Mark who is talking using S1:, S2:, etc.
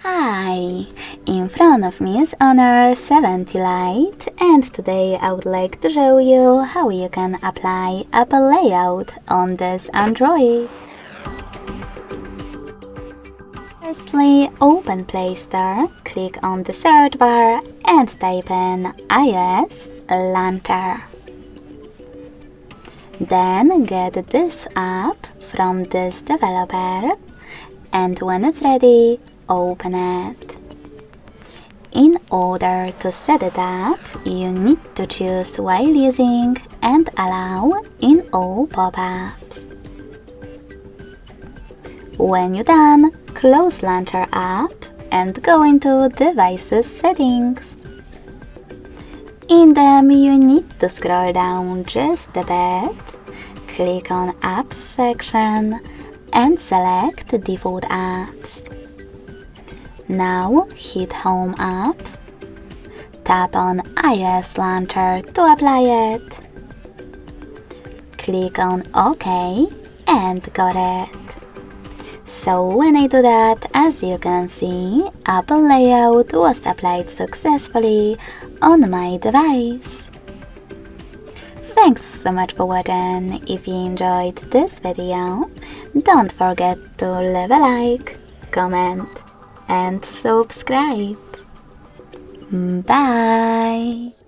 S1: Hi! In front of me is Honor 70 Lite, and today I would like to show you how you can apply Apple layout on this Android. Firstly, open Play Store, click on the search bar and type in iOS Launcher. Then get this app from this developer, and when it's ready, open it. In order to set it up, you need to choose while using and allow in all pop-ups. When you're done, close Launcher app and go into Devices Settings. In them, you need to scroll down just a bit, click on Apps section and select Default Apps. Now hit Home app, tap on iOS Launcher to apply it. Click on OK and got it. So when I do that, as you can see, Apple layout was applied successfully on my device. Thanks so much for watching. If you enjoyed this video, don't forget to leave a like, comment and subscribe. Bye!